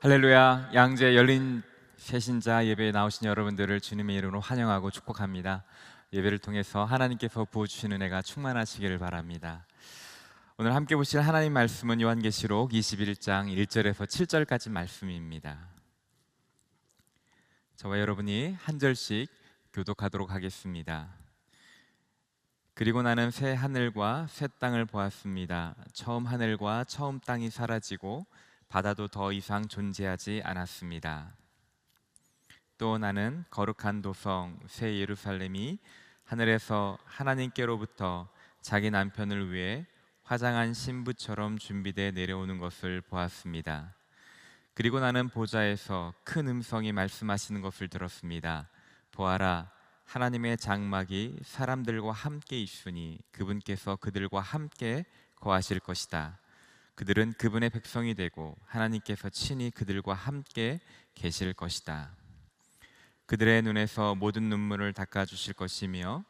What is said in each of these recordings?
할렐루야. 양재 열린 새신자 예배에 나오신 여러분들을 주님의 이름으로 환영하고 축복합니다. 예배를 통해서 하나님께서 부어주시는 은혜가 충만하시기를 바랍니다. 오늘 함께 보실 하나님 말씀은 요한계시록 21장 1절에서 7절까지 말씀입니다. 저와 여러분이 한 절씩 교독하도록 하겠습니다. 그리고 나는 새 하늘과 새 땅을 보았습니다. 처음 하늘과 처음 땅이 사라지고 바다도 더 이상 존재하지 않았습니다. 또 나는 거룩한 도성 새 예루살렘이 하늘에서 하나님께로부터 자기 남편을 위해 화장한 신부처럼 준비되어 내려오는 것을 보았습니다. 그리고 나는 보좌에서 큰 음성이 말씀하시는 것을 들었습니다. 보아라, 하나님의 장막이 사람들과 함께 있으니 그분께서 그들과 함께 거하실 것이다. 그들은 그분의 백성이 되고 하나님께서 친히 그들과 함께 계실 것이다. 그들의 눈에서 모든 눈물을 닦아주실 것이며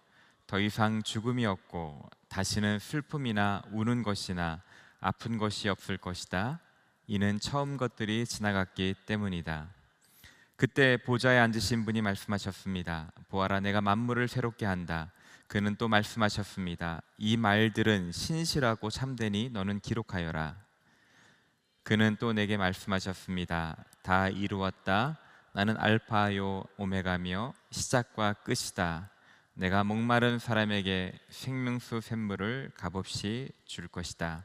더 이상 죽음이 없고 다시는 슬픔이나 우는 것이나 아픈 것이 없을 것이다. 이는 처음 것들이 지나갔기 때문이다. 그때 보좌에 앉으신 분이 말씀하셨습니다. 보아라, 내가 만물을 새롭게 한다. 그는 또 말씀하셨습니다. 이 말들은 신실하고 참되니 너는 기록하여라. 그는 또 내게 말씀하셨습니다. 다 이루었다. 나는 알파요 오메가며 시작과 끝이다. 내가 목마른 사람에게 생명수 샘물을 값없이 줄 것이다.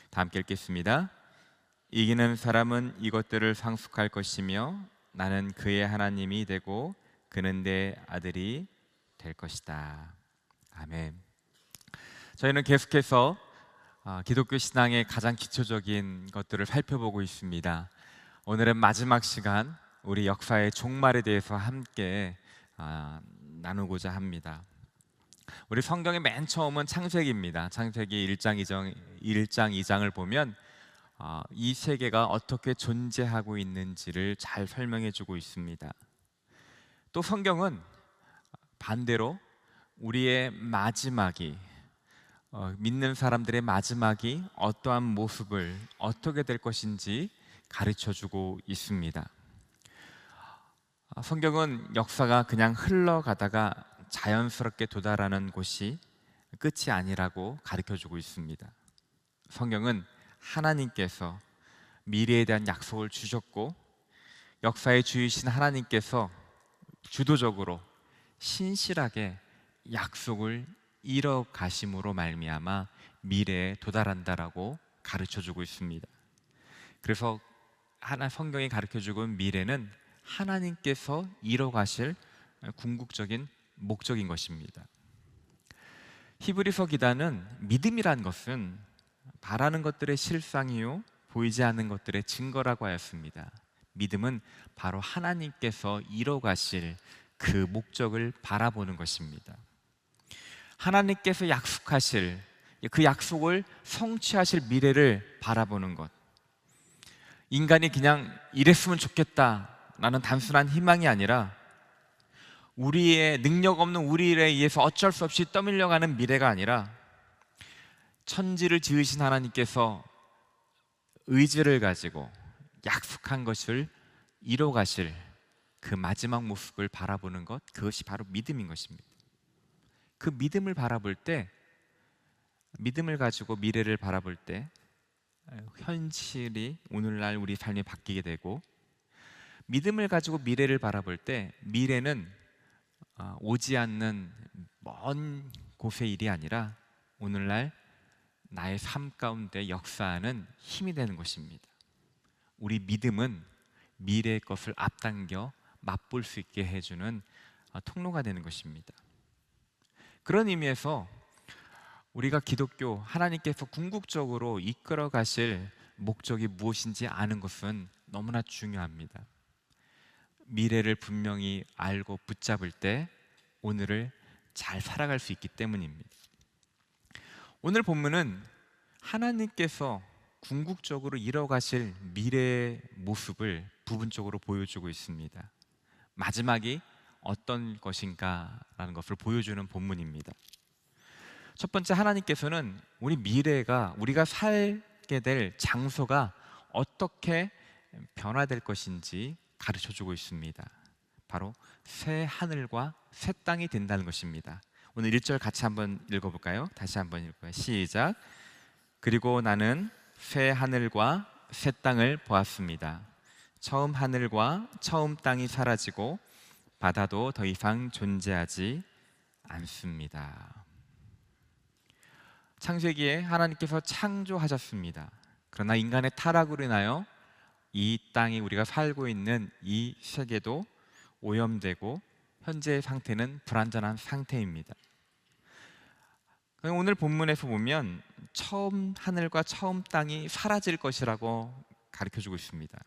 다 함께 읽겠습니다. 이기는 사람은 이것들을 상속할 것이며 나는 그의 하나님이 되고 그는 내 아들이 될 것이다. 아멘. 저희는 계속해서 기독교 신앙의 가장 기초적인 것들을 살펴보고 있습니다. 오늘은 마지막 시간 우리 역사의 종말에 대해서 함께 나누고자 합니다. 우리 성경의 맨 처음은 창세기입니다. 창세기 1장 2장을 보면 이 세계가 어떻게 존재하고 있는지를 잘 설명해 주고 있습니다. 또 성경은 반대로 우리의 마지막이 믿는 사람들의 마지막이 어떠한 모습을 어떻게 될 것인지 가르쳐 주고 있습니다. 성경은 역사가 그냥 흘러가다가 자연스럽게 도달하는 곳이 끝이 아니라고 가르쳐 주고 있습니다. 성경은 하나님께서 미래에 대한 약속을 주셨고 역사의 주이신 하나님께서 주도적으로 신실하게 약속을 이뤄가심으로 말미암아 미래에 도달한다라고 가르쳐주고 있습니다. 그래서 성경이 가르쳐주고 있는 미래는 하나님께서 이뤄가실 궁극적인 목적인 것입니다. 히브리서 기자는 믿음이란 것은 바라는 것들의 실상이요 보이지 않는 것들의 증거라고 하였습니다. 믿음은 바로 하나님께서 이뤄가실 그 목적을 바라보는 것입니다. 하나님께서 약속하실 그 약속을 성취하실 미래를 바라보는 것. 인간이 그냥 이랬으면 좋겠다라는 단순한 희망이 아니라 우리의 능력 없는 우리에 의해서 어쩔 수 없이 떠밀려가는 미래가 아니라 천지를 지으신 하나님께서 의지를 가지고 약속한 것을 이뤄가실 그 마지막 모습을 바라보는 것, 그것이 바로 믿음인 것입니다. 그 믿음을 바라볼 때, 믿음을 가지고 미래를 바라볼 때 현실이 오늘날 우리 삶이 바뀌게 되고, 믿음을 가지고 미래를 바라볼 때 미래는 오지 않는 먼 곳의 일이 아니라 오늘날 나의 삶 가운데 역사하는 힘이 되는 것입니다. 우리 믿음은 미래의 것을 앞당겨 맛볼 수 있게 해주는 통로가 되는 것입니다. 그런 의미에서 우리가 기독교, 하나님께서 궁극적으로 이끌어 가실 목적이 무엇인지 아는 것은 너무나 중요합니다. 미래를 분명히 알고 붙잡을 때 오늘을 잘 살아갈 수 있기 때문입니다. 오늘 본문은 하나님께서 궁극적으로 이뤄가실 미래의 모습을 부분적으로 보여주고 있습니다. 마지막이 어떤 것인가라는 것을 보여주는 본문입니다. 첫 번째, 하나님께서는 우리 미래가, 우리가 살게 될 장소가 어떻게 변화될 것인지 가르쳐 주고 있습니다. 바로 새 하늘과 새 땅이 된다는 것입니다. 오늘 1절 같이 한번 읽어볼까요? 다시 한번 읽어요. 시작. 그리고 나는 새 하늘과 새 땅을 보았습니다. 처음 하늘과 처음 땅이 사라지고 바다도 더 이상 존재하지 않습니다. 창세기에 하나님께서 창조하셨습니다. 그러나 인간의 타락으로 인하여 이 땅이, 우리가 살고 있는 이 세계도 오염되고 현재의 상태는 불완전한 상태입니다. 오늘 본문에서 보면 처음 하늘과 처음 땅이 사라질 것이라고 가르쳐주고 있습니다.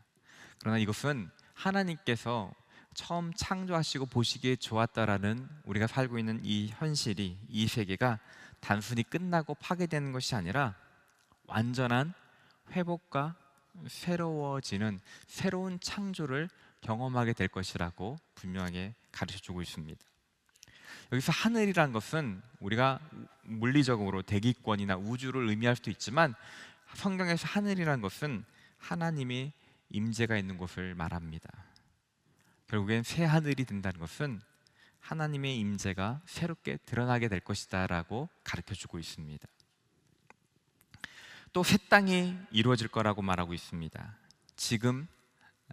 그러나 이것은 하나님께서 처음 창조하시고 보시기에 좋았다라는, 우리가 살고 있는 이 현실이, 이 세계가 단순히 끝나고 파괴되는 것이 아니라 완전한 회복과 새로워지는 새로운 창조를 경험하게 될 것이라고 분명하게 가르쳐주고 있습니다. 여기서 하늘이란 것은 우리가 물리적으로 대기권이나 우주를 의미할 수도 있지만, 성경에서 하늘이란 것은 하나님의 임재가 있는 곳을 말합니다. 결국엔 새 하늘이 된다는 것은 하나님의 임재가 새롭게 드러나게 될 것이다 라고 가르쳐주고 있습니다. 또 새 땅이 이루어질 거라고 말하고 있습니다. 지금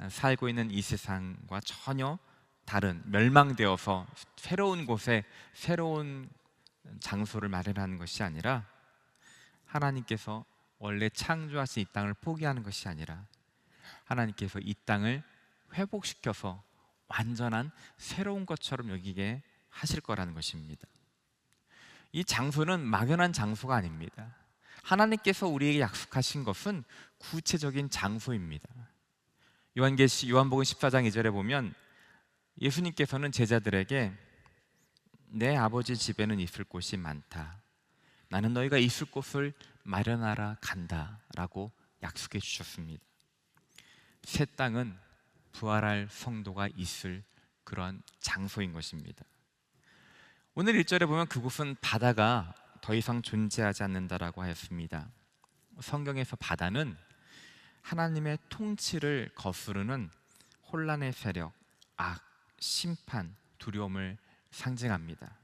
살고 있는 이 세상과 전혀 다른, 멸망되어서 새로운 곳에 새로운 장소를 마련하는 것이 아니라, 하나님께서 원래 창조하신 이 땅을 포기하는 것이 아니라 하나님께서 이 땅을 회복시켜서 완전한 새로운 것처럼 여기게 하실 거라는 것입니다. 이 장소는 막연한 장소가 아닙니다. 하나님께서 우리에게 약속하신 것은 구체적인 장소입니다. 요한복음 14장 2절에 보면 예수님께서는 제자들에게 내 아버지 집에는 있을 곳이 많다, 나는 너희가 있을 곳을 마련하러 간다 라고 약속해 주셨습니다. 새 땅은 부활할 성도가 있을 그런 장소인 것입니다. 오늘 1절에 보면 그곳은 바다가 더 이상 존재하지 않는다라고 하였습니다. 성경에서 바다는 하나님의 통치를 거스르는 혼란의 세력, 악, 심판, 두려움을 상징합니다.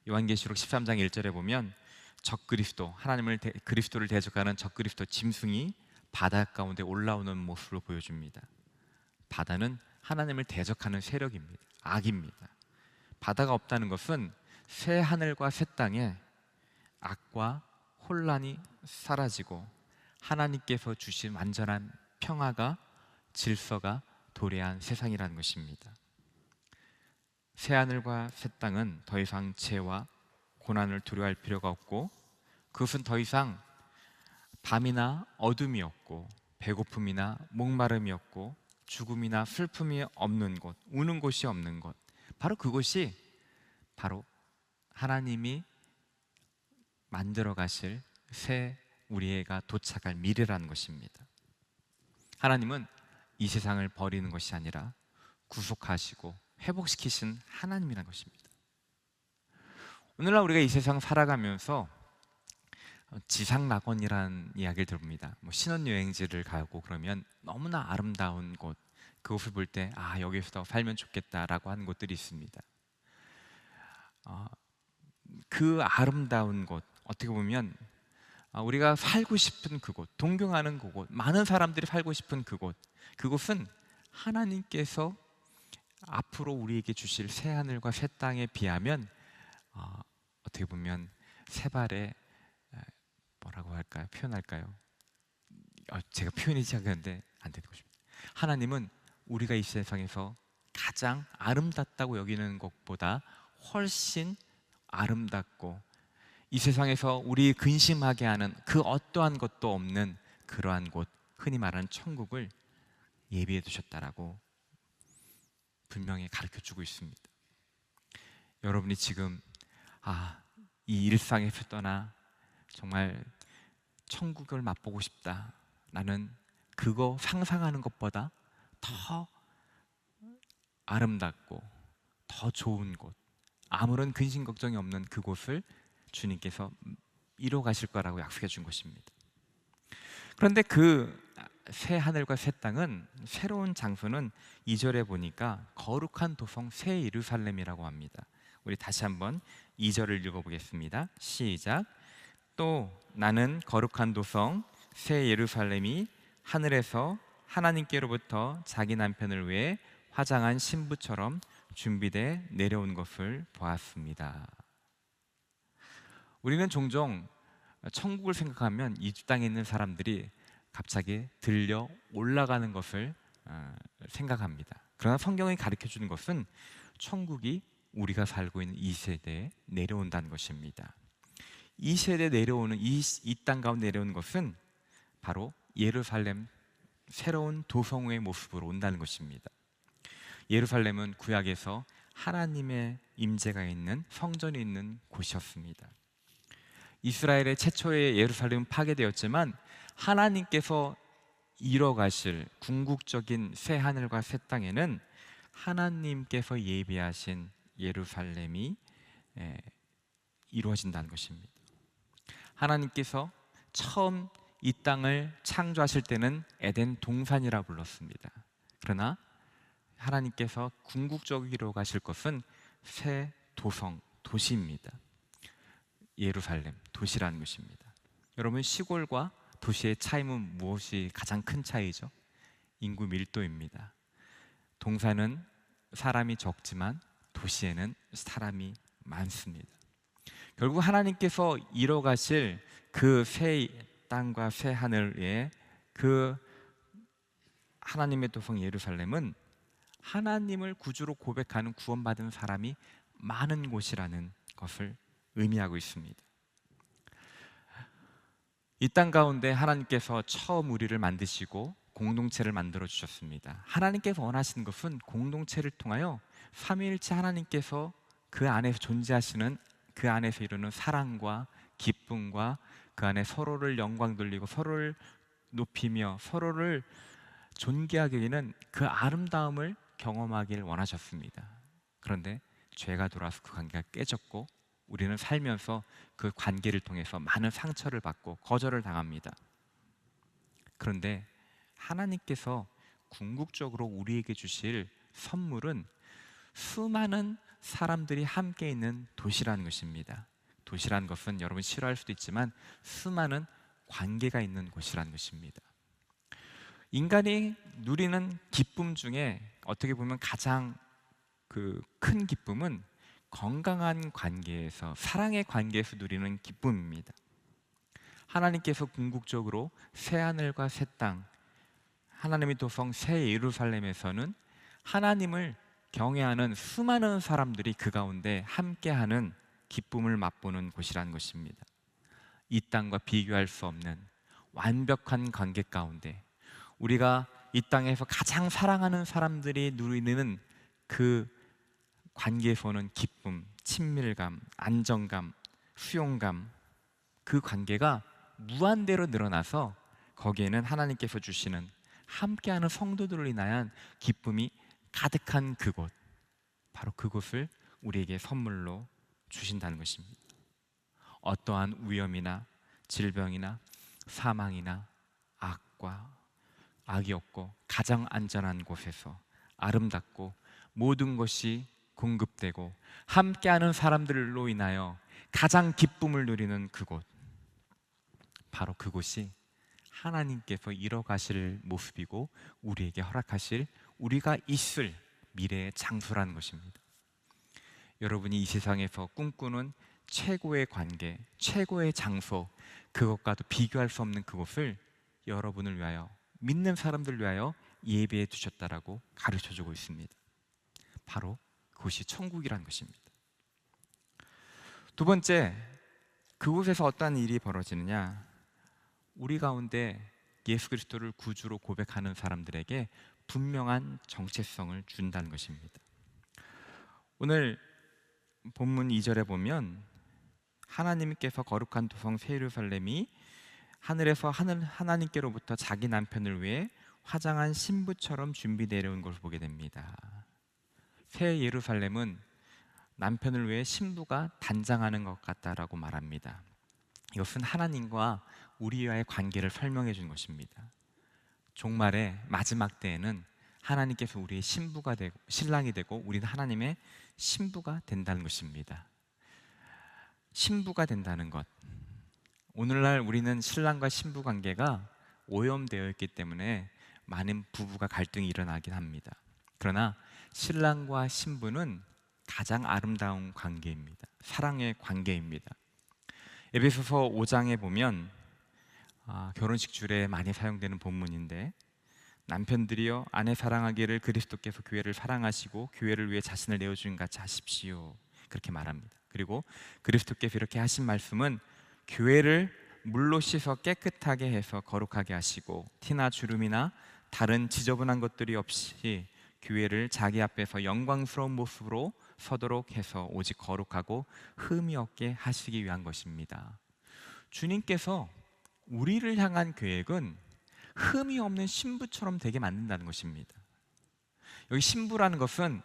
요한계시록 13장 1절에 보면 적그리스도, 그리스도를 대적하는 적그리스도 짐승이 바다 가운데 올라오는 모습을 보여줍니다. 바다는 하나님을 대적하는 세력입니다. 악입니다. 바다가 없다는 것은 새 하늘과 새 땅에 악과 혼란이 사라지고 하나님께서 주신 완전한 평화가, 질서가 도래한 세상이라는 것입니다. 새 하늘과 새 땅은 더 이상 죄와 고난을 두려워할 필요가 없고, 그것은 더 이상 밤이나 어둠이 없고 배고픔이나 목마름이 없고 죽음이나 슬픔이 없는 곳, 우는 곳이 없는 곳, 바로 그곳이 바로 하나님이 만들어 가실 새 우리가 도착할 미래라는 것입니다. 하나님은 이 세상을 버리는 것이 아니라 구속하시고 회복시키신 하나님이라는 것입니다. 오늘날 우리가 이 세상 살아가면서 지상낙원이라는 이야기를 들어봅니다. 신혼여행지를 가고 그러면 너무나 아름다운 곳, 그곳을 볼 때 여기서 살면 좋겠다라고 하는 곳들이 있습니다. 그 아름다운 곳, 어떻게 보면 우리가 살고 싶은 그곳, 동경하는 그곳, 많은 사람들이 살고 싶은 그곳은 하나님께서 앞으로 우리에게 주실 새 하늘과 새 땅에 비하면 어떻게 보면 새 발의, 뭐라고 할까요? 표현할까요? 제가 표현이 작은데 안 되고 싶습니다. 하나님은 우리가 이 세상에서 가장 아름답다고 여기는 것보다 훨씬 아름답고, 이 세상에서 우리 근심하게 하는 그 어떠한 것도 없는 그러한 곳, 흔히 말하는 천국을 예비해 두셨다라고 분명히 가르쳐주고 있습니다. 여러분이 지금 이 일상에서 떠나 정말 천국을 맛보고 싶다, 나는 그거 상상하는 것보다 더 아름답고 더 좋은 곳, 아무런 근심 걱정이 없는 그곳을 주님께서 이루어 가실 거라고 약속해 준 것입니다. 그런데 그 새 하늘과 새 땅은 새로운 장소는 2절에 보니까 거룩한 도성 새 예루살렘이라고 합니다. 우리 다시 한번 2절을 읽어보겠습니다. 시작. 또 나는 거룩한 도성 새 예루살렘이 하늘에서 하나님께로부터 자기 남편을 위해 화장한 신부처럼 준비돼 내려온 것을 보았습니다. 우리는 종종 천국을 생각하면 이 땅에 있는 사람들이 갑자기 들려 올라가는 것을 생각합니다. 그러나 성경이 가르쳐주는 것은 천국이 우리가 살고 있는 이 세대에 내려온다는 것입니다. 이 세대에 내려오는 이 땅 가운데 내려오는 것은 바로 예루살렘 새로운 도성의 모습으로 온다는 것입니다. 예루살렘은 구약에서 하나님의 임재가 있는 성전이 있는 곳이었습니다. 이스라엘의 최초의 예루살렘은 파괴되었지만 하나님께서 이뤄가실 궁극적인 새 하늘과 새 땅에는 하나님께서 예비하신 예루살렘이 이루어진다는 것입니다. 하나님께서 처음 이 땅을 창조하실 때는 에덴 동산이라 불렀습니다. 그러나 하나님께서 궁극적으로 가실 것은 새 도성, 도시입니다. 예루살렘, 도시라는 것입니다. 여러분, 시골과 도시의 차이는 무엇이 가장 큰 차이죠? 인구 밀도입니다. 동산은 사람이 적지만 도시에는 사람이 많습니다. 결국 하나님께서 이뤄가실 그 새 땅과 새 하늘의 그 하나님의 도성 예루살렘은 하나님을 구주로 고백하는 구원받은 사람이 많은 곳이라는 것을 의미하고 있습니다. 이 땅 가운데 하나님께서 처음 우리를 만드시고 공동체를 만들어 주셨습니다. 하나님께서 원하시는 것은 공동체를 통하여 삼위일체 하나님께서 그 안에서 존재하시는, 그 안에서 이루는 사랑과 기쁨과 그 안에 서로를 영광 돌리고 서로를 높이며 서로를 존귀하게 되는 그 아름다움을 경험하길 원하셨습니다. 그런데 죄가 들어와서 그 관계가 깨졌고 우리는 살면서 그 관계를 통해서 많은 상처를 받고 거절을 당합니다. 그런데 하나님께서 궁극적으로 우리에게 주실 선물은 수많은 사람들이 함께 있는 도시라는 것입니다. 도시라는 것은 여러분 싫어할 수도 있지만 수많은 관계가 있는 곳이라는 것입니다. 인간이 누리는 기쁨 중에 어떻게 보면 가장 큰 기쁨은 건강한 관계에서, 사랑의 관계에서 누리는 기쁨입니다. 하나님께서 궁극적으로 새 하늘과 새 땅, 하나님의 도성 새 예루살렘에서는 하나님을 경외하는 수많은 사람들이 그 가운데 함께하는 기쁨을 맛보는 곳이라는 것입니다. 이 땅과 비교할 수 없는 완벽한 관계 가운데 우리가 이 땅에서 가장 사랑하는 사람들이 누리는 그 관계에서는 기쁨, 친밀감, 안정감, 수용감, 그 관계가 무한대로 늘어나서 거기에는 하나님께서 주시는 함께하는 성도들로 인한 기쁨이 가득한 그곳, 바로 그곳을 우리에게 선물로 주신다는 것입니다. 어떠한 위험이나 질병이나 사망이나 악이 없고 가장 안전한 곳에서 아름답고 모든 것이 공급되고 함께하는 사람들로 인하여 가장 기쁨을 누리는 그곳, 바로 그곳이 하나님께서 이뤄가실 모습이고 우리에게 허락하실, 우리가 있을 미래의 장소라는 것입니다. 여러분이 이 세상에서 꿈꾸는 최고의 관계, 최고의 장소, 그것과도 비교할 수 없는 그곳을 여러분을 위하여, 믿는 사람들을 위하여 예비해 두셨다라고 가르쳐주고 있습니다. 바로 그곳이 천국이라는 것입니다. 두 번째, 그곳에서 어떠한 일이 벌어지느냐? 우리 가운데 예수 그리스도를 구주로 고백하는 사람들에게 분명한 정체성을 준다는 것입니다. 오늘 본문 2절에 보면 하나님께서 거룩한 도성 새 예루살렘이 하늘에서 하나님께로부터 자기 남편을 위해 화장한 신부처럼 준비 내려온 것을 보게 됩니다. 새 예루살렘은 남편을 위해 신부가 단장하는 것 같다라고 말합니다. 이것은 하나님과 우리와의 관계를 설명해 준 것입니다. 종말의 마지막 때에는 하나님께서 우리의 신부가 되고 신랑이 되고 우리는 하나님의 신부가 된다는 것입니다. 신부가 된다는 것. 오늘날 우리는 신랑과 신부 관계가 오염되어 있기 때문에 많은 부부가 갈등이 일어나긴 합니다. 그러나 신랑과 신부는 가장 아름다운 관계입니다. 사랑의 관계입니다. 에베소서 5장에 보면 결혼식 줄에 많이 사용되는 본문인데, 남편들이여 아내 사랑하기를 그리스도께서 교회를 사랑하시고 교회를 위해 자신을 내어주신 같이 하십시오, 그렇게 말합니다. 그리고 그리스도께서 이렇게 하신 말씀은 교회를 물로 씻어 깨끗하게 해서 거룩하게 하시고 티나 주름이나 다른 지저분한 것들이 없이 교회를 자기 앞에서 영광스러운 모습으로 서도록 해서 오직 거룩하고 흠이 없게 하시기 위한 것입니다. 주님께서 우리를 향한 계획은 흠이 없는 신부처럼 되게 만든다는 것입니다. 여기 신부라는 것은,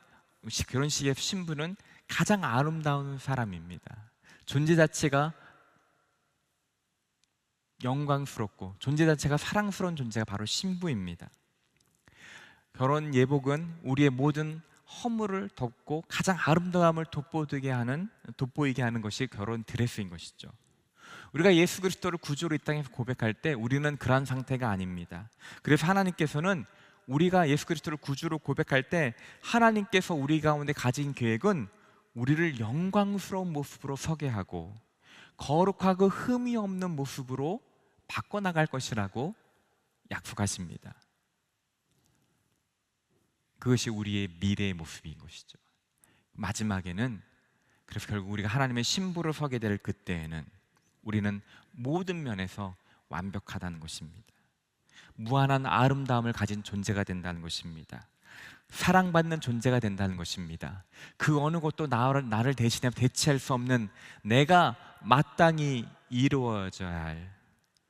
결혼식의 신부는 가장 아름다운 사람입니다. 존재 자체가 영광스럽고 존재 자체가 사랑스러운 존재가 바로 신부입니다. 결혼 예복은 우리의 모든 허물을 덮고 가장 아름다움을 돋보이게 하는 것이 결혼 드레스인 것이죠. 우리가 예수 그리스도를 구주로 이 땅에서 고백할 때 우리는 그러한 상태가 아닙니다. 그래서 하나님께서는 우리가 예수 그리스도를 구주로 고백할 때 하나님께서 우리 가운데 가진 계획은 우리를 영광스러운 모습으로 서게 하고 거룩하고 흠이 없는 모습으로 바꿔나갈 것이라고 약속하십니다. 그것이 우리의 미래의 모습인 것이죠. 마지막에는, 그래서 결국 우리가 하나님의 신부로 서게 될 그때에는 우리는 모든 면에서 완벽하다는 것입니다. 무한한 아름다움을 가진 존재가 된다는 것입니다. 사랑받는 존재가 된다는 것입니다. 그 어느 것도 나를 대체할 수 없는, 내가 마땅히 이루어져야 할,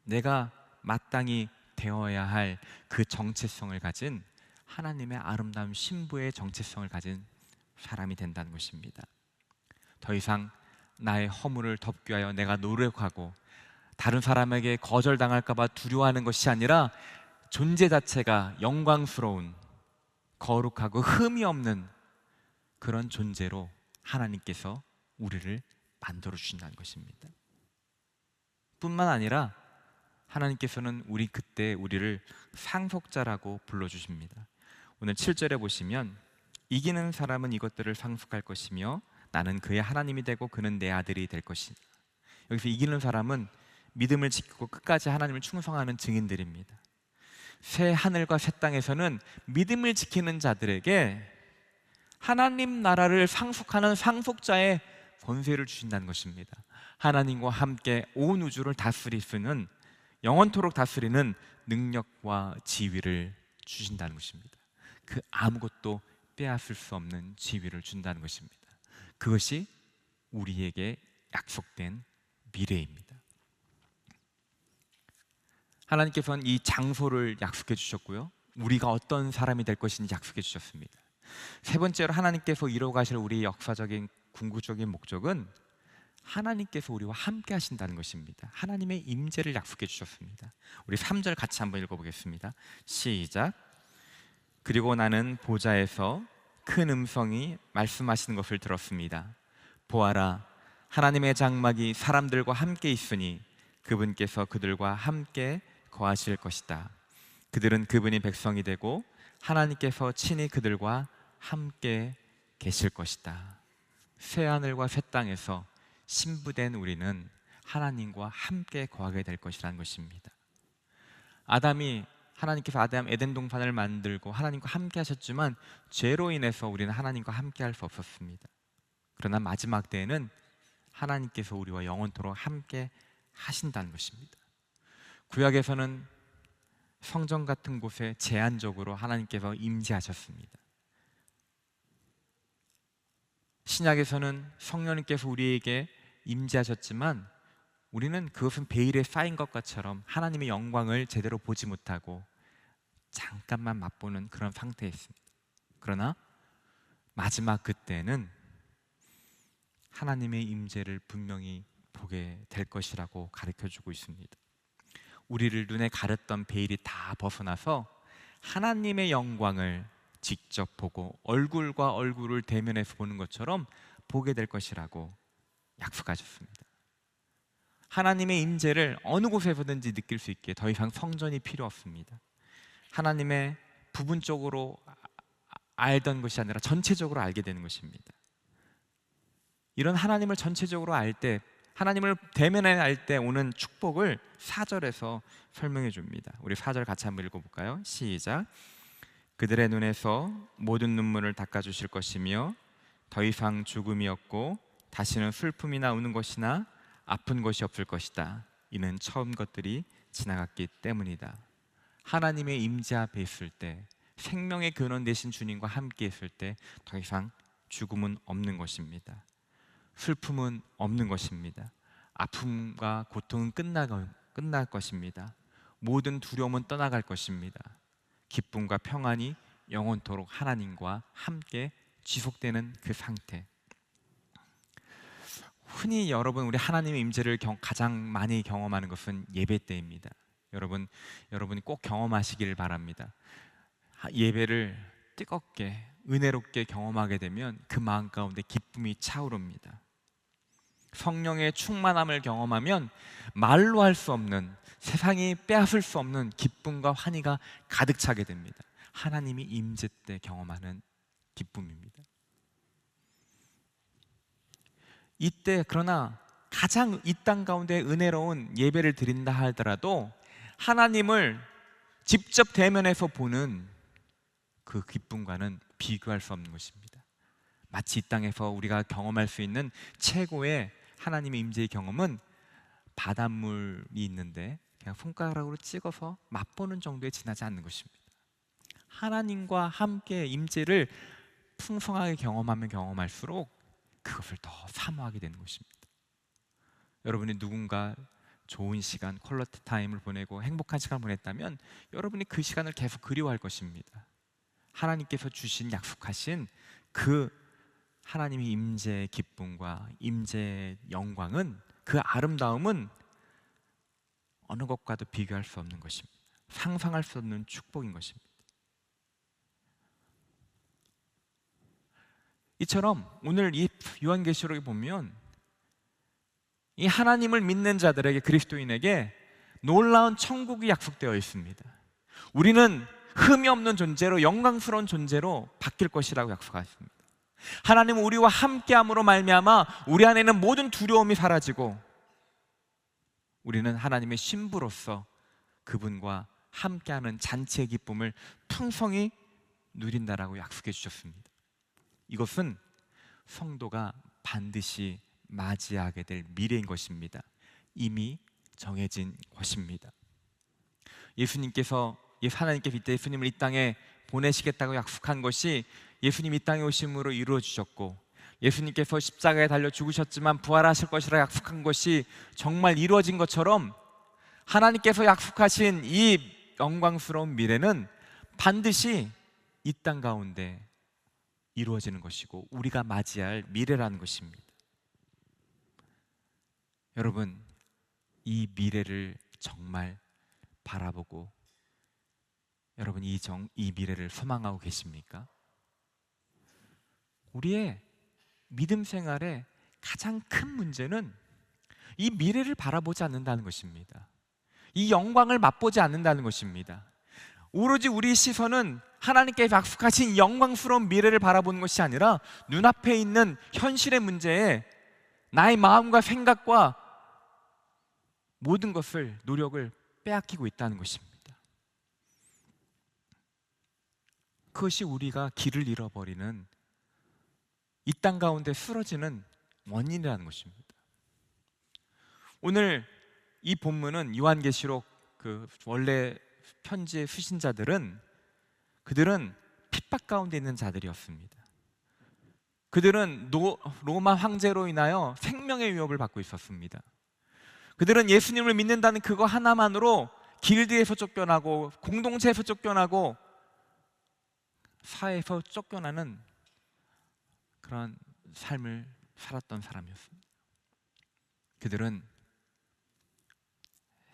내가 마땅히 되어야 할 그 정체성을 가진 하나님의 아름다운 신부의 정체성을 가진 사람이 된다는 것입니다. 더 이상 나의 허물을 덮기 위하여 내가 노력하고 다른 사람에게 거절당할까 봐 두려워하는 것이 아니라 존재 자체가 영광스러운, 거룩하고 흠이 없는 그런 존재로 하나님께서 우리를 만들어 주신다는 것입니다. 뿐만 아니라 하나님께서는 그때 우리를 상속자라고 불러주십니다. 오늘 7절에 보시면 이기는 사람은 이것들을 상속할 것이며 나는 그의 하나님이 되고 그는 내 아들이 될 것이다. 여기서 이기는 사람은 믿음을 지키고 끝까지 하나님을 충성하는 증인들입니다. 새 하늘과 새 땅에서는 믿음을 지키는 자들에게 하나님 나라를 상속하는 상속자의 권세를 주신다는 것입니다. 하나님과 함께 온 우주를 다스릴 수 있는, 영원토록 다스리는 능력과 지위를 주신다는 것입니다. 그 아무것도 빼앗을 수 없는 지위를 준다는 것입니다. 그것이 우리에게 약속된 미래입니다. 하나님께서는 이 장소를 약속해 주셨고요, 우리가 어떤 사람이 될 것인지 약속해 주셨습니다. 세 번째로 하나님께서 이루어 가실 우리의 역사적인 궁극적인 목적은 하나님께서 우리와 함께 하신다는 것입니다. 하나님의 임재를 약속해 주셨습니다. 우리 3절 같이 한번 읽어보겠습니다. 시작. 그리고 나는 보좌에서 큰 음성이 말씀하시는 것을 들었습니다. 보아라, 하나님의 장막이 사람들과 함께 있으니 그분께서 그들과 함께 거하실 것이다. 그들은 그분이 백성이 되고 하나님께서 친히 그들과 함께 계실 것이다. 새 하늘과 새 땅에서 신부된 우리는 하나님과 함께 거하게 될 것이라는 것입니다. 하나님께서 아담 에덴 동산을 만들고 하나님과 함께 하셨지만 죄로 인해서 우리는 하나님과 함께 할 수 없었습니다. 그러나 마지막 때에는 하나님께서 우리와 영원토록 함께 하신다는 것입니다. 구약에서는 성전 같은 곳에 제한적으로 하나님께서 임재하셨습니다. 신약에서는 성령님께서 우리에게 임재하셨지만 우리는 그것은 베일에 쌓인 것처럼 하나님의 영광을 제대로 보지 못하고 잠깐만 맛보는 그런 상태에 있습니다. 그러나 마지막 그때는 하나님의 임재를 분명히 보게 될 것이라고 가르쳐주고 있습니다. 우리를 눈에 가렸던 베일이 다 벗어나서 하나님의 영광을 직접 보고 얼굴과 얼굴을 대면해서 보는 것처럼 보게 될 것이라고 약속하셨습니다. 하나님의 임재를 어느 곳에서든지 느낄 수 있게 더 이상 성전이 필요 없습니다. 하나님의 부분적으로 알던 것이 아니라 전체적으로 알게 되는 것입니다. 이런 하나님을 전체적으로 알 때, 하나님을 대면에 알 때 오는 축복을 4절에서 설명해 줍니다. 우리 4절 같이 한번 읽어볼까요? 시작. 그들의 눈에서 모든 눈물을 닦아주실 것이며 더 이상 죽음이 없고 다시는 슬픔이나 우는 것이나 아픈 것이 없을 것이다. 이는 처음 것들이 지나갔기 때문이다. 하나님의 임재 앞에 있을 때, 생명의 근원 되신 주님과 함께 있을 때 더 이상 죽음은 없는 것입니다. 슬픔은 없는 것입니다. 아픔과 고통은 끝날 것입니다. 모든 두려움은 떠나갈 것입니다. 기쁨과 평안이 영원토록 하나님과 함께 지속되는 그 상태. 흔히 여러분, 우리 하나님의 임재를 가장 많이 경험하는 것은 예배 때입니다. 여러분이 꼭 경험하시길 바랍니다. 예배를 뜨겁게 은혜롭게 경험하게 되면 그 마음 가운데 기쁨이 차오릅니다. 성령의 충만함을 경험하면 말로 할 수 없는, 세상이 빼앗을 수 없는 기쁨과 환희가 가득 차게 됩니다. 하나님이 임재 때 경험하는 기쁨입니다. 이때 그러나 가장 이 땅 가운데 은혜로운 예배를 드린다 하더라도 하나님을 직접 대면해서 보는 그 기쁨과는 비교할 수 없는 것입니다. 마치 이 땅에서 우리가 경험할 수 있는 최고의 하나님의 임재의 경험은 바닷물이 있는데 그냥 손가락으로 찍어서 맛보는 정도에 지나지 않는 것입니다. 하나님과 함께 임재를 풍성하게 경험하면 경험할수록 그것을 더 사모하게 되는 것입니다. 여러분이 누군가 좋은 시간, 퀄리티 타임을 보내고 행복한 시간을 보냈다면 여러분이 그 시간을 계속 그리워할 것입니다. 하나님께서 주신, 약속하신 그 하나님의 임재의 기쁨과 임재의 영광은, 그 아름다움은 어느 것과도 비교할 수 없는 것입니다. 상상할 수 없는 축복인 것입니다. 이처럼 오늘 이 요한계시록에 보면 이 하나님을 믿는 자들에게, 그리스도인에게 놀라운 천국이 약속되어 있습니다. 우리는 흠이 없는 존재로, 영광스러운 존재로 바뀔 것이라고 약속하셨습니다. 하나님은 우리와 함께함으로 말미암아 우리 안에는 모든 두려움이 사라지고 우리는 하나님의 신부로서 그분과 함께하는 잔치의 기쁨을 풍성히 누린다라고 약속해 주셨습니다. 이것은 성도가 반드시 맞이하게 될 미래인 것입니다. 이미 정해진 것입니다. 하나님께서 이때 예수님을 이 땅에 보내시겠다고 약속한 것이 예수님 이 땅에 오심으로 이루어 주셨고, 예수님께서 십자가에 달려 죽으셨지만 부활하실 것이라 약속한 것이 정말 이루어진 것처럼 하나님께서 약속하신 이 영광스러운 미래는 반드시 이 땅 가운데 이루어지는 것이고 우리가 맞이할 미래라는 것입니다. 여러분, 이 미래를 정말 바라보고 여러분 이 미래를 소망하고 계십니까? 우리의 믿음 생활의 가장 큰 문제는 이 미래를 바라보지 않는다는 것입니다. 이 영광을 맛보지 않는다는 것입니다. 오로지 우리 시선은 하나님께서 약속하신 영광스러운 미래를 바라보는 것이 아니라 눈앞에 있는 현실의 문제에 나의 마음과 생각과 모든 것을, 노력을 빼앗기고 있다는 것입니다. 그것이 우리가 길을 잃어버리는, 이 땅 가운데 쓰러지는 원인이라는 것입니다. 오늘 이 본문은 요한계시록 그 원래 편지의 수신자들은, 그들은 핍박 가운데 있는 자들이었습니다. 그들은 로마 황제로 인하여 생명의 위협을 받고 있었습니다. 그들은 예수님을 믿는다는 그거 하나만으로 길드에서 쫓겨나고 공동체에서 쫓겨나고 사회에서 쫓겨나는 그런 삶을 살았던 사람이었습니다. 그들은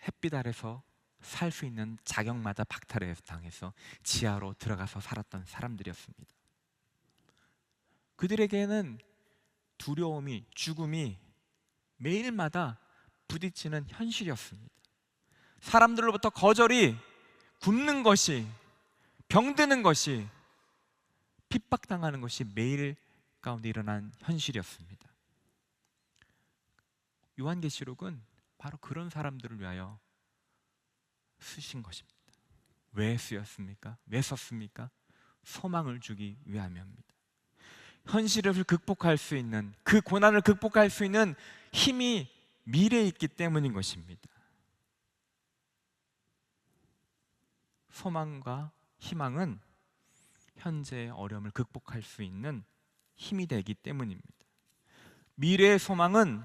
햇빛 아래서 살 수 있는 자격마다 박탈을 당해서 지하로 들어가서 살았던 사람들이었습니다. 그들에게는 두려움이, 죽음이 매일마다 부딪히는 현실이었습니다. 사람들로부터 거절이, 굶는 것이, 병드는 것이, 핍박당하는 것이 매일 가운데 일어난 현실이었습니다. 요한계시록은 바로 그런 사람들을 위하여 쓰신 것입니다. 왜 쓰였습니까? 왜 썼습니까? 소망을 주기 위함입니다. 현실을 극복할 수 있는, 그 고난을 극복할 수 있는 힘이 미래에 있기 때문인 것입니다. 소망과 희망은 현재의 어려움을 극복할 수 있는 힘이 되기 때문입니다. 미래의 소망은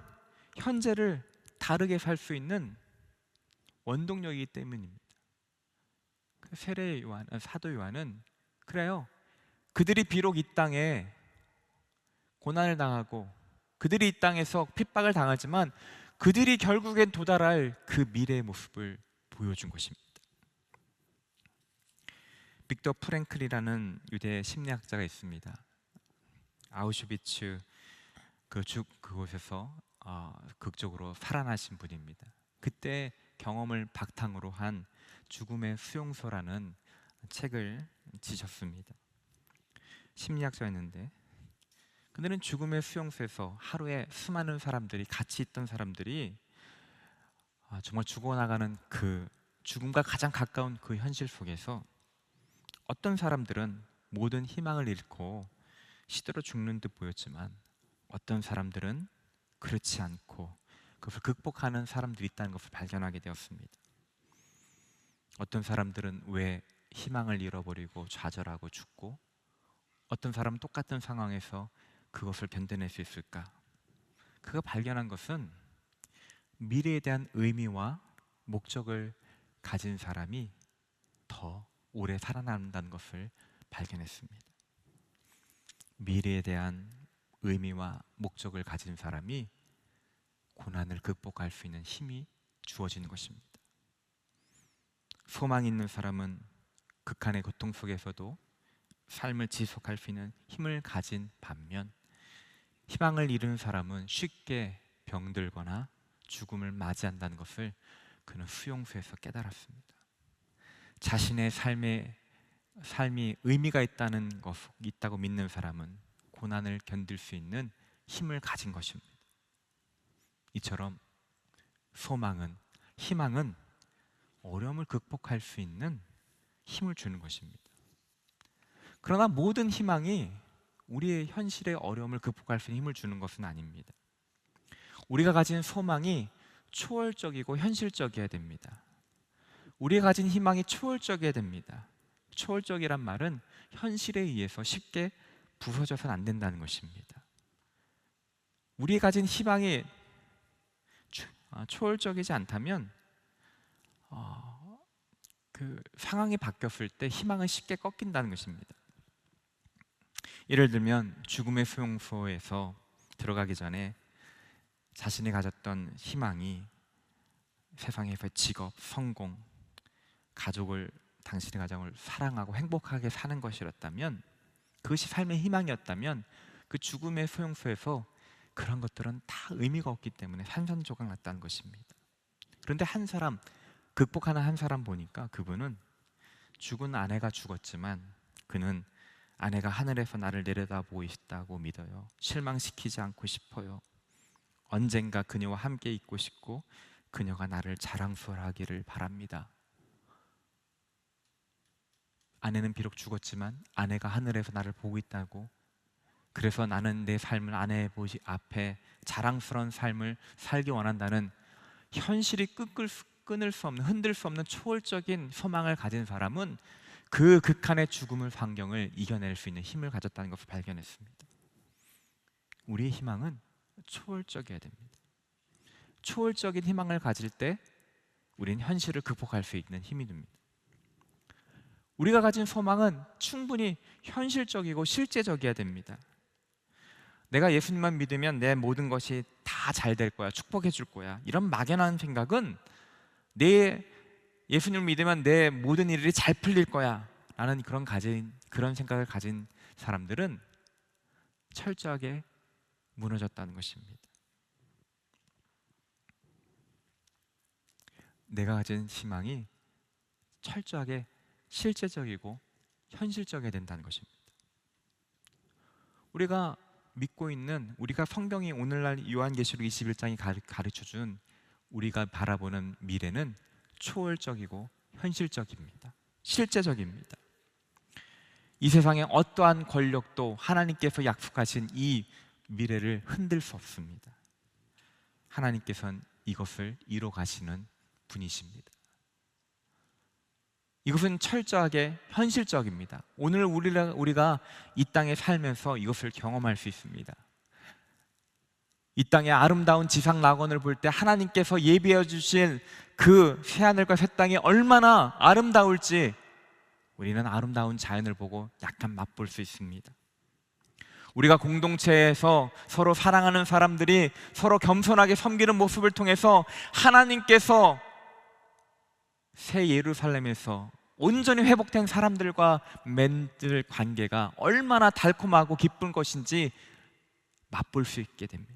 현재를 다르게 살 수 있는 원동력이기 때문입니다. 세례 요한, 사도 요한은 그래요. 그들이 비록 이 땅에 고난을 당하고 그들이 이 땅에서 핍박을 당하지만 그들이 결국엔 도달할 그 미래의 모습을 보여준 것입니다. 빅터 프랭클이라는 유대 심리학자가 있습니다. 아우슈비츠 그곳에서 극적으로 살아나신 분입니다. 그때 경험을 바탕으로 한 죽음의 수용소라는 책을 지셨습니다. 심리학자였는데 그들은 죽음의 수용소에서 하루에 수많은 사람들이, 같이 있던 사람들이 정말 죽어나가는 그 죽음과 가장 가까운 그 현실 속에서 어떤 사람들은 모든 희망을 잃고 시들어 죽는 듯 보였지만 어떤 사람들은 그렇지 않고 그것을 극복하는 사람들이 있다는 것을 발견하게 되었습니다. 어떤 사람들은 왜 희망을 잃어버리고 좌절하고 죽고 어떤 사람은 똑같은 상황에서 그것을 견뎌낼 수 있을까? 그가 발견한 것은 미래에 대한 의미와 목적을 가진 사람이 더 오래 살아남는다는 것을 발견했습니다. 미래에 대한 의미와 목적을 가진 사람이 고난을 극복할 수 있는 힘이 주어지는 것입니다. 소망이 있는 사람은 극한의 고통 속에서도 삶을 지속할 수 있는 힘을 가진 반면 희망을 잃은 사람은 쉽게 병들거나 죽음을 맞이한다는 것을 그는 수용소에서 깨달았습니다. 자신의 삶이 의미가 있다고 믿는 사람은 고난을 견딜 수 있는 힘을 가진 것입니다. 이처럼 소망은, 희망은 어려움을 극복할 수 있는 힘을 주는 것입니다. 그러나 모든 희망이 우리의 현실의 어려움을 극복할 수 있는 힘을 주는 것은 아닙니다. 우리가 가진 소망이 초월적이고 현실적이어야 됩니다. 우리가 가진 희망이 초월적이어야 됩니다. 초월적이란 말은 현실에 의해서 쉽게 부서져서는 안 된다는 것입니다. 우리가 가진 희망이 초월적이지 않다면 그 상황이 바뀌었을 때 희망은 쉽게 꺾인다는 것입니다. 예를 들면 죽음의 수용소에서 들어가기 전에 자신이 가졌던 희망이 세상에서 직업, 성공, 당신의 가정을 사랑하고 행복하게 사는 것이었다면, 그것이 삶의 희망이었다면 그 죽음의 수용소에서 그런 것들은 다 의미가 없기 때문에 산산조각 났다는 것입니다. 그런데 극복하는 한 사람 보니까 그분은 죽은 아내가 죽었지만 그는 아내가 하늘에서 나를 내려다보고 있다고 믿어요. 실망시키지 않고 싶어요. 언젠가 그녀와 함께 있고 싶고 그녀가 나를 자랑스러워하기를 바랍니다. 아내는 비록 죽었지만 아내가 하늘에서 나를 보고 있다고, 그래서 나는 내 삶을 아내 앞에 자랑스러운 삶을 살기 원한다는 현실이 끊을 수 없는, 흔들 수 없는 초월적인 소망을 가진 사람은 그 극한의 죽음의 환경을 이겨낼 수 있는 힘을 가졌다는 것을 발견했습니다. 우리의 희망은 초월적이어야 됩니다. 초월적인 희망을 가질 때 우리는 현실을 극복할 수 있는 힘이 됩니다. 우리가 가진 소망은 충분히 현실적이고 실제적이어야 됩니다. 내가 예수님만 믿으면 내 모든 것이 다 잘 될 거야, 축복해 줄 거야, 이런 막연한 생각은 내 예수님을 믿으면 내 모든 일이 잘 풀릴 거야 라는 그런 생각을 가진 사람들은 철저하게 무너졌다는 것입니다. 내가 가진 희망이 철저하게 실제적이고 현실적이어야 된다는 것입니다. 우리가 믿고 있는, 우리가 성경이 오늘날 요한계시록 21장이 가르쳐준 우리가 바라보는 미래는 초월적이고 현실적입니다. 실제적입니다. 이 세상의 어떠한 권력도 하나님께서 약속하신 이 미래를 흔들 수 없습니다. 하나님께서는 이것을 이뤄 가시는 분이십니다. 이것은 철저하게 현실적입니다. 오늘 우리가 이 땅에 살면서 이것을 경험할 수 있습니다. 이 땅의 아름다운 지상 낙원을 볼 때 하나님께서 예비해 주신 그 새하늘과 새 땅이 얼마나 아름다울지 우리는 아름다운 자연을 보고 약간 맛볼 수 있습니다. 우리가 공동체에서 서로 사랑하는 사람들이 서로 겸손하게 섬기는 모습을 통해서 하나님께서 새 예루살렘에서 온전히 회복된 사람들과 맺을 관계가 얼마나 달콤하고 기쁜 것인지 맛볼 수 있게 됩니다.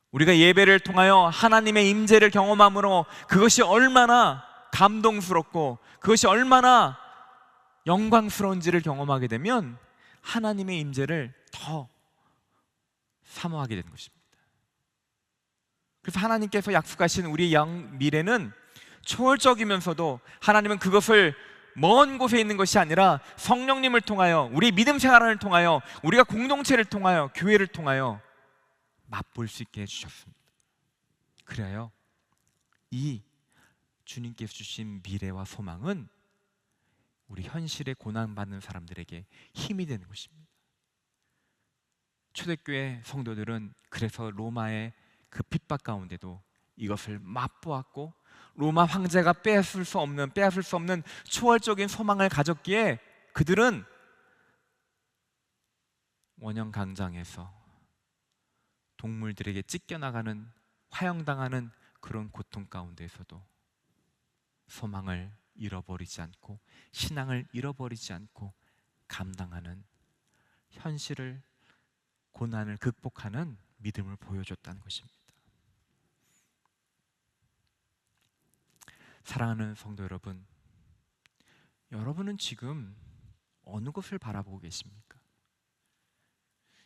우리가 예배를 통하여 하나님의 임재를 경험함으로 그것이 얼마나 감동스럽고 그것이 얼마나 영광스러운지를 경험하게 되면 하나님의 임재를 더 사모하게 되는 것입니다. 그래서 하나님께서 약속하신 우리 미래는 초월적이면서도 하나님은 그것을 먼 곳에 있는 것이 아니라 성령님을 통하여, 우리 믿음 생활을 통하여, 우리가 공동체를 통하여, 교회를 통하여 맛볼 수 있게 해주셨습니다. 그래요, 이 주님께서 주신 미래와 소망은 우리 현실에 고난받는 사람들에게 힘이 되는 것입니다. 초대교회 성도들은 그래서 로마의 그 핍박 가운데도 이것을 맛보았고 로마 황제가 빼앗을 수 없는 초월적인 소망을 가졌기에 그들은 원형 강장에서 동물들에게 찢겨나가는, 화형당하는 그런 고통 가운데에서도 소망을 잃어버리지 않고 신앙을 잃어버리지 않고 감당하는, 현실을, 고난을 극복하는 믿음을 보여줬다는 것입니다. 사랑하는 성도 여러분, 여러분은 지금 어느 것을 바라보고 계십니까?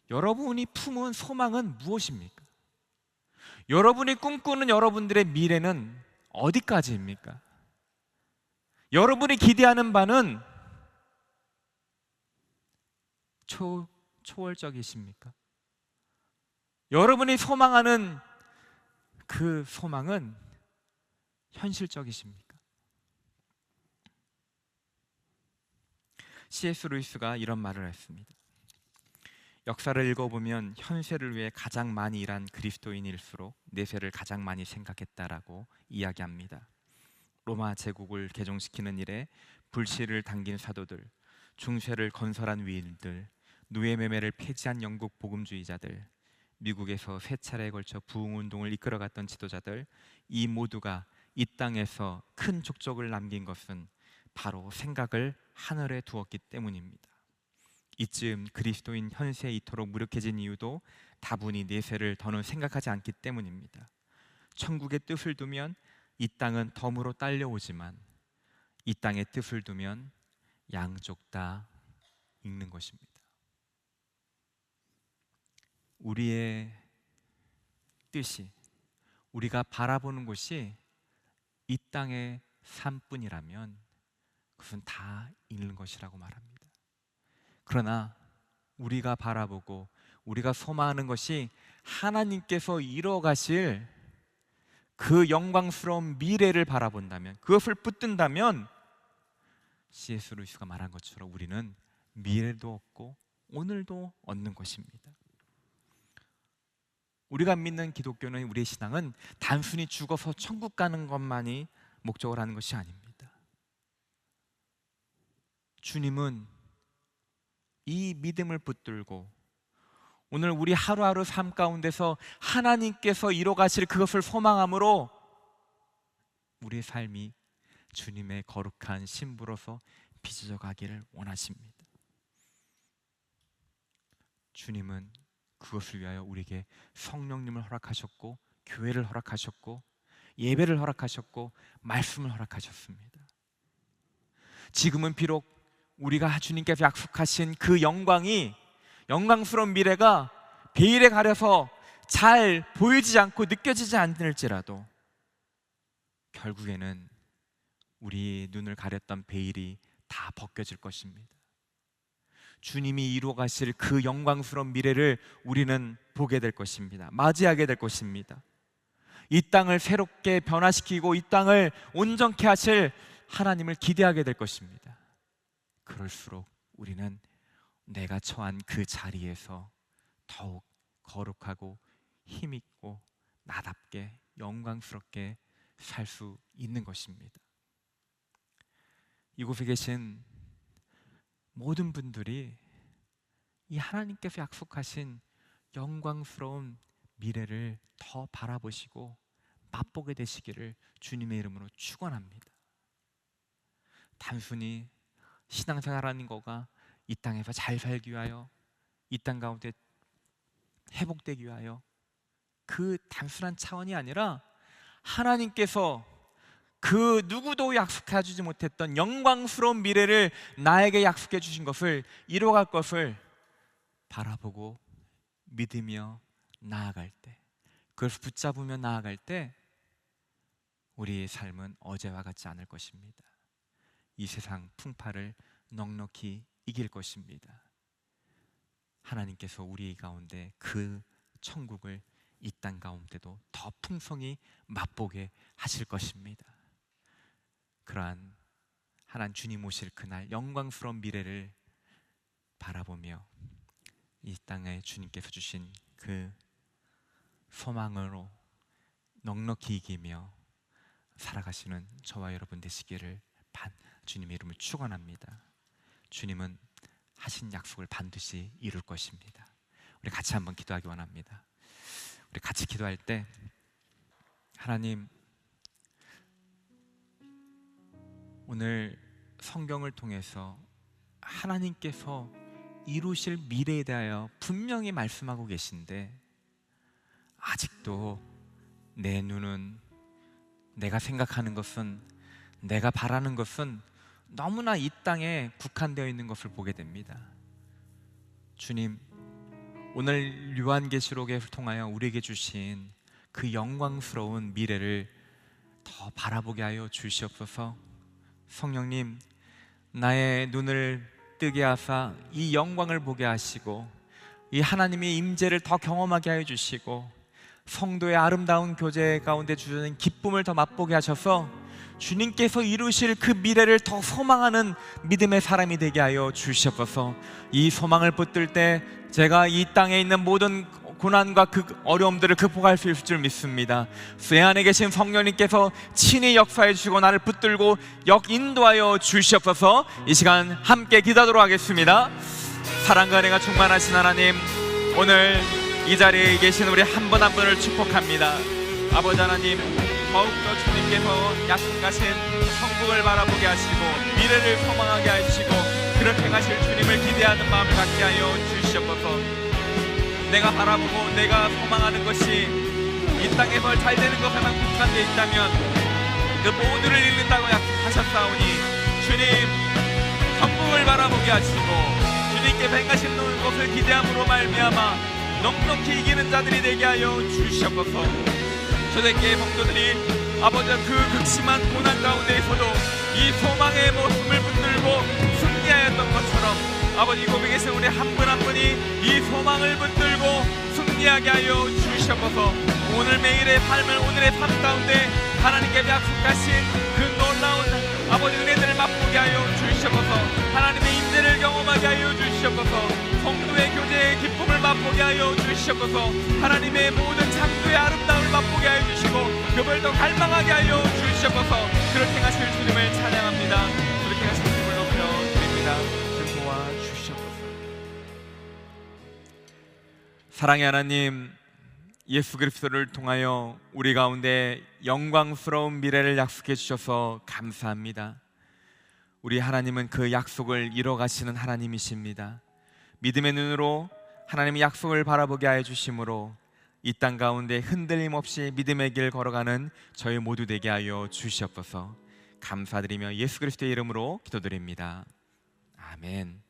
여러분이 품은 소망은 무엇입니까? 여러분이 꿈꾸는 여러분들의 미래는 어디까지입니까? 여러분이 기대하는 바는 초월적이십니까? 여러분이 소망하는 그 소망은 현실적이십니까? C.S. 루이스가 이런 말을 했습니다. 역사를 읽어보면 현세를 위해 가장 많이 일한 그리스도인일수록 내세를 가장 많이 생각했다라고 이야기합니다. 로마 제국을 개종시키는 일에 불씨를 당긴 사도들, 중세를 건설한 위인들, 노예매매를 폐지한 영국 복음주의자들, 미국에서 세 차례에 걸쳐 부흥운동을 이끌어갔던 지도자들, 이 모두가 이 땅에서 큰 족적을 남긴 것은 바로 생각을 하늘에 두었기 때문입니다. 이쯤 그리스도인 현세에 이토록 무력해진 이유도 다분히 내세를 더는 생각하지 않기 때문입니다. 천국의 뜻을 두면 이 땅은 덤으로 딸려오지만 이 땅의 뜻을 두면 양쪽 다 읽는 것입니다. 우리의 뜻이, 우리가 바라보는 곳이 이 땅의 삶뿐이라면 그것은 다 잃는 것이라고 말합니다. 그러나 우리가 바라보고 우리가 소망하는 것이 하나님께서 이뤄가실 그 영광스러운 미래를 바라본다면, 그것을 붙든다면 C.S. 루이스가 말한 것처럼 우리는 미래도 얻고 오늘도 얻는 것입니다. 우리가 믿는 기독교는, 우리의 신앙은 단순히 죽어서 천국 가는 것만이 목적을 하는 것이 아닙니다. 주님은 이 믿음을 붙들고 오늘 우리 하루하루 삶 가운데서 하나님께서 이뤄가실 그것을 소망함으로 우리의 삶이 주님의 거룩한 신부로서 빚어져 가기를 원하십니다. 주님은 그것을 위하여 우리에게 성령님을 허락하셨고, 교회를 허락하셨고, 예배를 허락하셨고, 말씀을 허락하셨습니다. 지금은 비록 우리가 주님께서 약속하신 그 영광스러운 미래가 베일에 가려서 잘 보이지 않고 느껴지지 않을지라도 결국에는 우리 눈을 가렸던 베일이 다 벗겨질 것입니다. 주님이 이루어 가실 그 영광스러운 미래를 우리는 보게 될 것입니다. 맞이하게 될 것입니다. 이 땅을 새롭게 변화시키고 이 땅을 온전케 하실 하나님을 기대하게 될 것입니다. 그럴수록 우리는 내가 처한 그 자리에서 더욱 거룩하고 힘있고 나답게 영광스럽게 살 수 있는 것입니다. 이곳에 계신 모든 분들이 이 하나님께서 약속하신 영광스러운 미래를 더 바라보시고 맛보게 되시기를 주님의 이름으로 축원합니다. 단순히 신앙생활하는 거가 이 땅에서 잘 살기 위하여, 이 땅 가운데 회복되기 위하여, 그 단순한 차원이 아니라 하나님께서 그 누구도 약속해 주지 못했던 영광스러운 미래를 나에게 약속해 주신 것을 이뤄갈 것을 바라보고 믿으며 나아갈 때, 그걸 붙잡으며 나아갈 때 우리의 삶은 어제와 같지 않을 것입니다. 이 세상 풍파를 넉넉히 이길 것입니다. 하나님께서 우리 가운데 그 천국을 이 땅 가운데도 더 풍성히 맛보게 하실 것입니다. 그러한 하나님 주님 오실 그날 영광스러운 미래를 바라보며 이 땅에 주님께서 주신 그 소망으로 넉넉히 이기며 살아가시는 저와 여러분 되시기를 주님의 이름을 축원합니다. 주님은 하신 약속을 반드시 이룰 것입니다. 우리 같이 한번 기도하기 원합니다. 우리 같이 기도할 때 하나님, 오늘 성경을 통해서 하나님께서 이루실 미래에 대하여 분명히 말씀하고 계신데 아직도 내 눈은, 내가 생각하는 것은, 내가 바라는 것은 너무나 이 땅에 국한되어 있는 것을 보게 됩니다. 주님, 오늘 요한계시록을 통하여 우리에게 주신 그 영광스러운 미래를 더 바라보게 하여 주시옵소서. 성령님, 나의 눈을 뜨게 하사 이 영광을 보게 하시고 이 하나님의 임재를 더 경험하게 하여 주시고 성도의 아름다운 교제 가운데 주시는 기쁨을 더 맛보게 하셔서 주님께서 이루실 그 미래를 더 소망하는 믿음의 사람이 되게 하여 주시옵소서. 이 소망을 붙들 때 제가 이 땅에 있는 모든 고난과 그 어려움들을 극복할 수 있을 줄 믿습니다. 내 안에 계신 성령님께서 친히 역사해 주시고 나를 붙들고 인도하여 주시옵소서. 이 시간 함께 기도하도록 하겠습니다. 사랑과 은혜가 충만하신 하나님, 오늘 이 자리에 계신 우리 한 분 한 분을 축복합니다. 아버지 하나님, 더욱더 주님께서 약속하신 천국을 바라보게 하시고 미래를 소망하게 하시고 그렇게 하실 주님을 기대하는 마음을 갖게 하여 주시옵소서. 내가 바라보고 내가 소망하는 것이 이 땅에서 잘 되는 것에만 국한되어 있다면 그 모두를 잃는다고 약속하셨사오니 주님, 천국을 바라보게 하시고 주님께서 행하시는 것을 기대함으로 말미암아 넉넉히 이기는 자들이 되게 하여 주시옵소서. 초대교회 성도들이 아버지 그 극심한 고난 가운데에서도 이 소망의 모습을 붙들고 승리하였던 것처럼 아버지 이곳에 계신 우리 한 분 한 분이 이 소망을 붙들고 승리하게 하여 주시옵소서. 오늘 매일의 삶을, 오늘의 삶 가운데 하나님께 약속하신 그 놀라운 아버지 은혜들을 맛보게 하여 주시옵소서. 하나님의 임재를 경험하게 하여 주시옵소서. 성도의 교제의 기쁨을 맛보게 하여 주시옵소서. 하나님의 모든 창조의 아름다움을 맛보게 하여 주시고 그걸 더 갈망하게 하여 주시옵소서. 그렇게 하실 주님을 찬양합니다. 그렇게 하실 주님을 높여 드립니다. 도와주시옵소서. 사랑의 하나님, 예수 그리스도를 통하여 우리 가운데 영광스러운 미래를 약속해 주셔서 감사합니다. 우리 하나님은 그 약속을 이뤄가시는 하나님이십니다. 믿음의 눈으로 하나님의 약속을 바라보게 하여 주심으로 이 땅 가운데 흔들림 없이 믿음의 길 걸어가는 저희 모두 되게 하여 주시옵소서. 감사드리며 예수 그리스도의 이름으로 기도드립니다. 아멘.